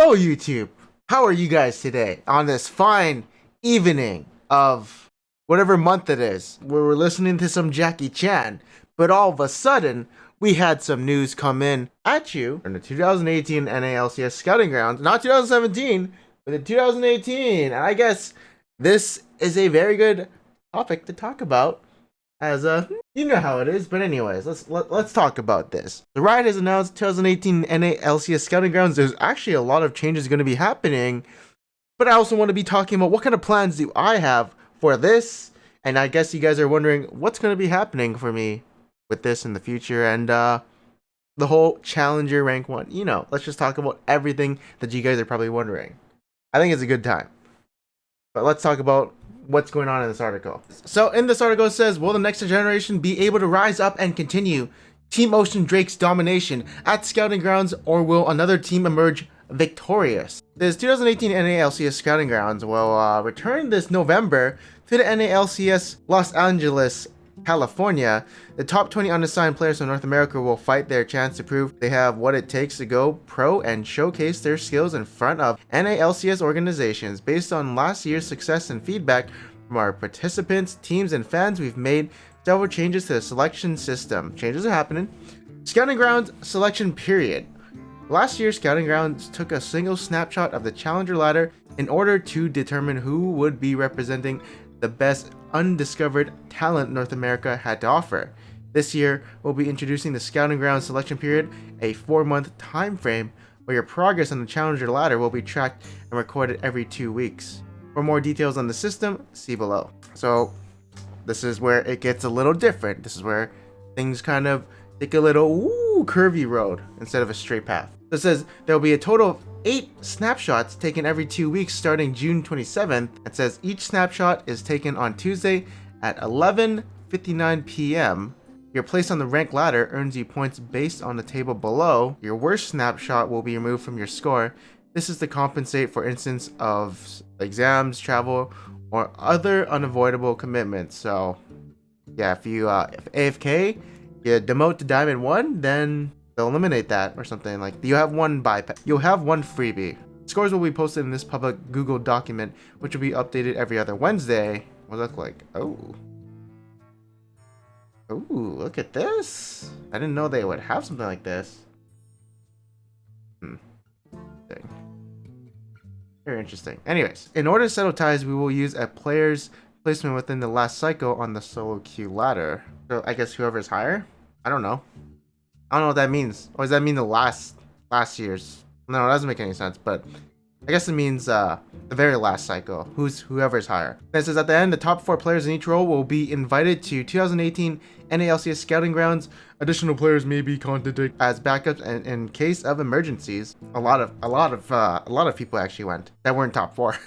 Hello, YouTube. How are you guys today on this fine evening of whatever month it is, where we're listening to some Jackie Chan, but all of a sudden, we had some news come in at you in the 2018 NALCS Scouting Grounds, not 2017, but in 2018. And I guess this is a very good topic to talk about as you know how it is. But anyways, let's talk about this. The Riot has announced 2018 NALCS Scouting Grounds. There's actually a lot of changes going to be happening, but I also want to be talking about what kind of plans do I have for this. And I guess you guys are wondering what's going to be happening for me with this in the future, and the whole Challenger Rank 1. Let's just talk about everything that you guys are probably wondering. I think it's a good time. But let's talk about what's going on in this article. So in this article it says, will the next generation be able to rise up and continue Team Ocean Drake's domination at Scouting Grounds, or will another team emerge victorious? This 2018 NALCS Scouting Grounds will return this November to the NALCS Los Angeles, California. The top 20 unassigned players from North America will fight their chance to prove they have what it takes to go pro and showcase their skills in front of NALCS organizations. Based on last year's success and feedback from our participants, teams, and fans, we've made several changes to the selection system. Changes are happening. Scouting Grounds selection period. Last year, Scouting Grounds took a single snapshot of the Challenger ladder in order to determine who would be representing the best undiscovered talent North America had to offer. This year, we'll be introducing the Scouting Grounds selection period, a 4-month time frame where your progress on the Challenger ladder will be tracked and recorded every 2 weeks. For more details on the system, see below. So, this is where it gets a little different. This is where things kind of take a little curvy road instead of a straight path. So it says there will be a total of 8 snapshots taken every 2 weeks starting June 27th. It says each snapshot is taken on Tuesday at 11:59 p.m. Your place on the rank ladder earns you points based on the table below. Your worst snapshot will be removed from your score. This is to compensate for instance of exams, travel, or other unavoidable commitments. So yeah, if if AFK, you demote to Diamond 1, then they'll eliminate that or something. Like you'll have one freebie. Scores will be posted in this public Google document, which will be updated every other Wednesday. What does that look like? Oh, look at this. I didn't know they would have something like this. Thing. Very interesting. Anyways, in order to settle ties, we will use a player's placement within the last cycle on the solo queue ladder. So I guess whoever's higher? I don't know. I don't know what that means. Or does that mean the last year's? No, it doesn't make any sense, but I guess it means the very last cycle. Whoever's higher. And it says at the end, the top 4 players in each role will be invited to 2018 NALCS Scouting Grounds. Additional players may be contacted as backups and in case of emergencies. A lot of people actually went that weren't top 4.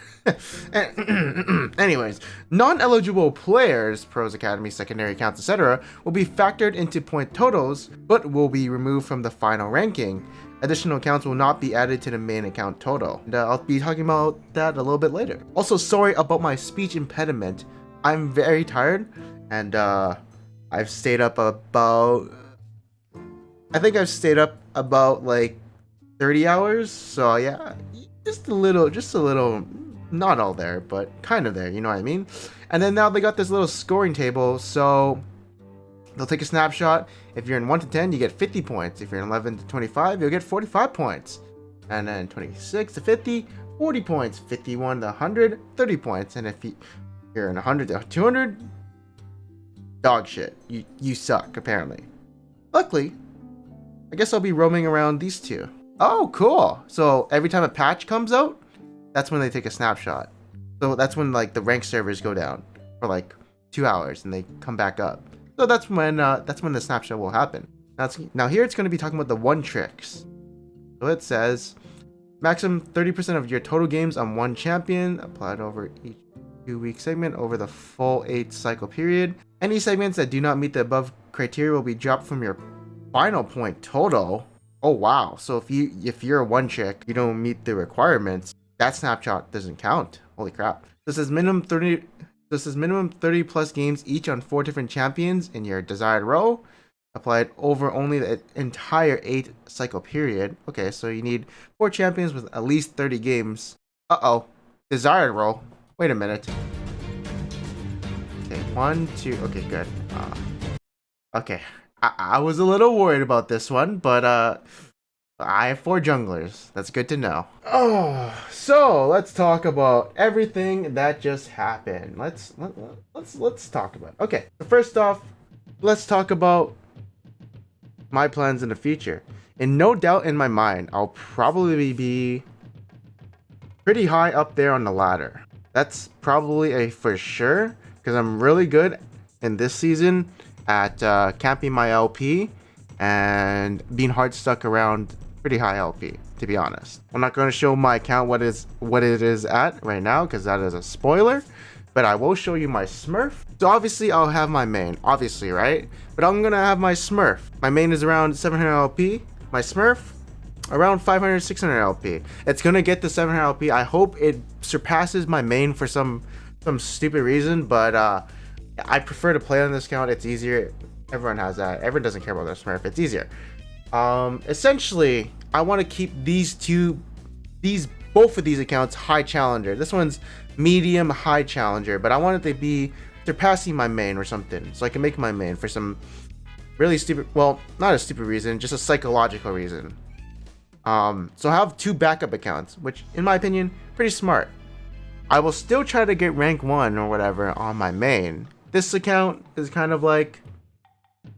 Anyways, non-eligible players, pros academy, secondary accounts, etc., will be factored into point totals, but will be removed from the final ranking. Additional accounts will not be added to the main account total. And I'll be talking about that a little bit later. Also, sorry about my speech impediment. I'm very tired, and I've stayed up about... I think I've stayed up about like 30 hours. So yeah, just a little, not all there, but kind of there, you know what I mean? And then now they got this little scoring table, so they'll take a snapshot. If you're in 1 to 10, you get 50 points. If you're in 11 to 25, you'll get 45 points. And then 26 to 50, 40 points. 51 to 100, 30 points. And if you're in 100 to 200, dog shit. You suck, apparently. Luckily, I guess I'll be roaming around these two. Oh, cool. So every time a patch comes out, that's when they take a snapshot. So that's when like the rank servers go down for like 2 hours and they come back up. So that's when the snapshot will happen. Now here it's going to be talking about the one tricks. So it says maximum 30% of your total games on one champion applied over each 2-week segment over the full 8 cycle period. Any segments that do not meet the above criteria will be dropped from your final point total. Oh wow. So if you're a one chick, you don't meet the requirements, that snapshot doesn't count. Holy crap. This is minimum 30 plus games each on 4 different champions in your desired row. applied over only the entire 8 cycle period. Okay, so you need 4 champions with at least 30 games. Uh-oh. Desired roll. Wait a minute. Okay, 1, 2. Okay, good. Okay. I was a little worried about this one, but I have 4 junglers. That's good to know. Oh, so let's talk about everything that just happened. Let's talk about it. Okay, so first off, let's talk about my plans in the future. And no doubt in my mind, I'll probably be pretty high up there on the ladder. That's probably a for sure, because I'm really good in this season at camping my LP and being hard stuck around pretty high LP, to be honest. I'm not going to show my account what it is at right now, because that is a spoiler, but I will show you my Smurf. So obviously I'll have my main, obviously, right? But I'm going to have my Smurf. My main is around 700 LP. My Smurf, around 500, 600 LP. It's going to get to 700 LP. I hope it surpasses my main for some stupid reason, but I prefer to play on this account. It's easier. Everyone has that. Everyone doesn't care about their Smurf. It's easier. Essentially, I want to keep both of these accounts high challenger. This one's medium high challenger, but I want it to be surpassing my main or something, so I can make my main for some really stupid, well, not a stupid reason, just a psychological reason. So I have 2 backup accounts, which in my opinion, pretty smart. I will still try to get rank 1 or whatever on my main. This account is kind of like,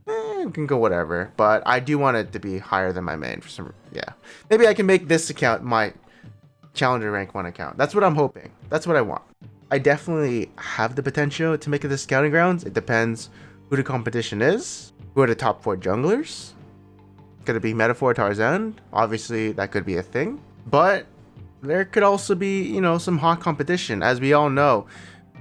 it can go whatever, but I do want it to be higher than my main for some, yeah. Maybe I can make this account my challenger rank 1 account. That's what I'm hoping. That's what I want. I definitely have the potential to make it the scouting grounds. It depends who the competition is, who are the top 4 junglers. Could it be Metaphor Tarzan? Obviously, that could be a thing. But there could also be, you know, some hot competition. As we all know,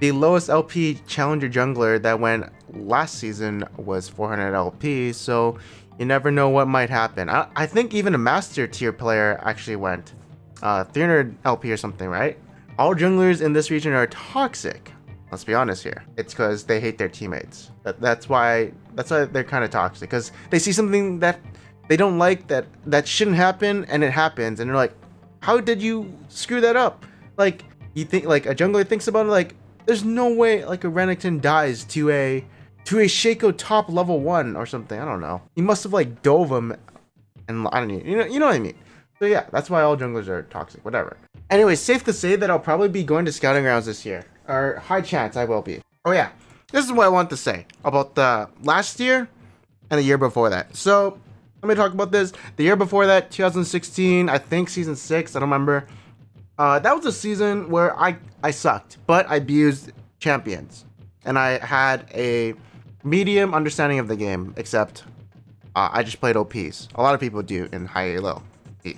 the lowest LP challenger jungler that went last season was 400 LP, so you never know what might happen. I think even a master tier player actually went 300 LP or something, right? All junglers in this region are toxic. Let's be honest here. It's because they hate their teammates. That's why they're kind of toxic, because they see something that they don't like that shouldn't happen, and it happens, and they're like, how did you screw that up? Like, you think, like, a jungler thinks about it, like, there's no way like a Renekton dies to a Shaco top level 1 or something. I don't know. He must have like dove him, and I don't know. You know what I mean. So yeah, that's why all junglers are toxic. Whatever. Anyway, safe to say that I'll probably be going to scouting grounds this year, or high chance I will be. Oh yeah, this is what I want to say about the last year and the year before that. So let me talk about this. The year before that, 2016, I think season 6. I don't remember. That was a season where I sucked, but I abused champions, and I had a medium understanding of the game, except I just played OPs. A lot of people do in high elo.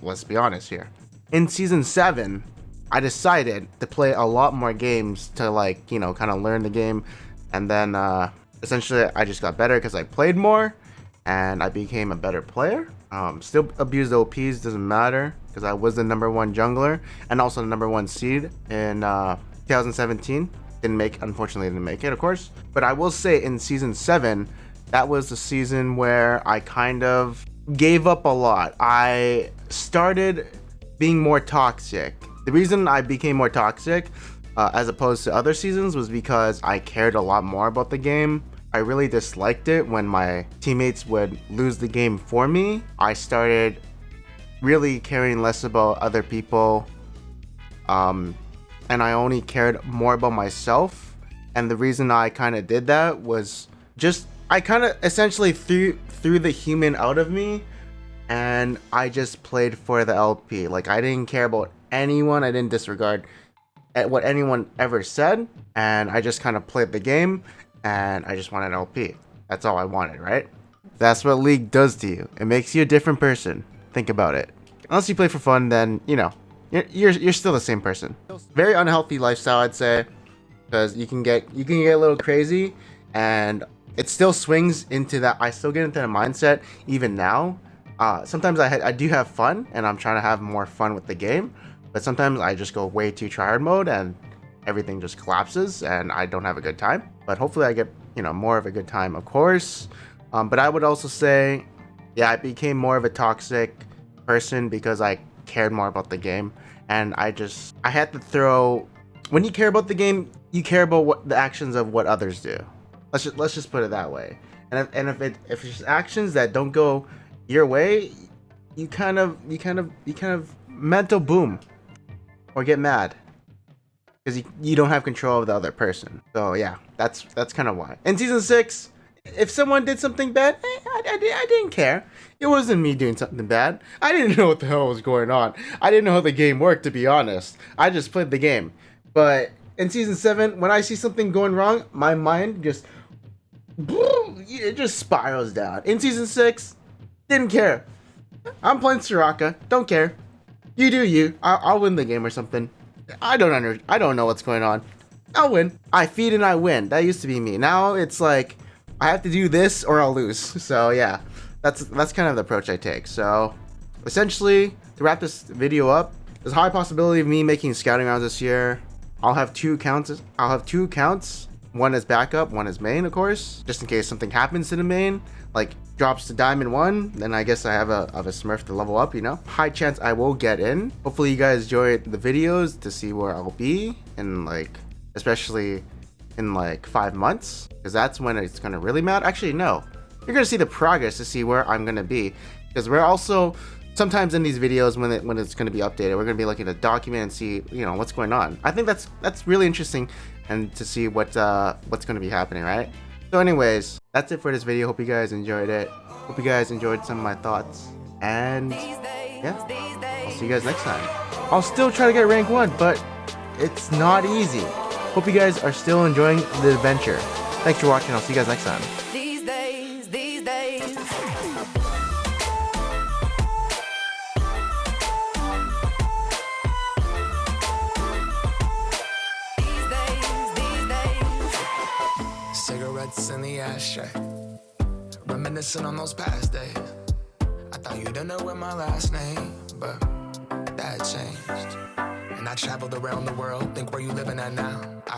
Let's be honest here. In season 7, I decided to play a lot more games to, like, you know, kind of learn the game, and then essentially I just got better because I played more, and I became a better player. Still abused OPs, doesn't matter, because I was the #1 jungler and also the #1 seed in 2017. Unfortunately didn't make it, of course. But I will say in season 7, that was the season where I kind of gave up a lot. I started being more toxic. The reason I became more toxic as opposed to other seasons was because I cared a lot more about the game. I really disliked it when my teammates would lose the game for me. I started really caring less about other people, and I only cared more about myself. And the reason I kind of did that was just, I kind of essentially threw the human out of me, and I just played for the LP. Like, I didn't care about anyone. I didn't disregard at what anyone ever said, and I just kind of played the game, and I just wanted LP. That's all I wanted, right? That's what League does to you. It makes you a different person. Think about it. Unless you play for fun, then, you know, you're still the same person. Very unhealthy lifestyle, I'd say, because you can get a little crazy, and it still swings into that. I still get into the mindset even now. Sometimes I do have fun, and I'm trying to have more fun with the game, but sometimes I just go way too tryhard mode, and everything just collapses, and I don't have a good time. But hopefully I get, you know, more of a good time, of course. But I would also say, yeah, I became more of a toxic person because I cared more about the game, and I had to throw. When you care about the game, you care about what the actions of what others do. Let's just put it that way. And if it's just actions that don't go your way, you kind of mental boom or get mad because you don't have control of the other person. So yeah, that's kind of why. In season 6, if someone did something bad, I didn't care. It wasn't me doing something bad. I didn't know what the hell was going on. I didn't know how the game worked, to be honest. I just played the game. But in season 7, when I see something going wrong, my mind just it just spirals down. In season 6, didn't care. I'm playing Soraka. Don't care. You do you. I'll win the game or something. I don't know what's going on. I'll win. I feed and I win. That used to be me. Now it's like I have to do this or I'll lose. So yeah, that's kind of the approach I take. So essentially, to wrap this video up, there's a high possibility of me making scouting rounds this year. I'll have two accounts. One is backup, one is main, of course, just in case something happens to the main, like drops to diamond 1, then I guess I have a smurf to level up, you know. High chance I will get in. Hopefully you guys enjoyed the videos to see where I'll be in, like, especially in like 5 months, because that's when it's gonna really matter. Actually, no, you're gonna see the progress to see where I'm gonna be, because we're also sometimes in these videos when it's going to be updated, we're going to be looking at the document and see, you know, what's going on. I think that's really interesting, and to see what's going to be happening, right? So anyways, that's it for this video. Hope you guys enjoyed it. Hope you guys enjoyed some of my thoughts, and yeah, I'll see you guys next time. I'll still try to get rank 1, but it's not easy. Hope you guys are still enjoying the adventure. Thanks for watching. I'll see you guys next time. These days. Cigarettes in the ashtray, reminiscing on those past days. I thought you didn't know what my last name, but that changed. And I traveled around the world, think where you living at now.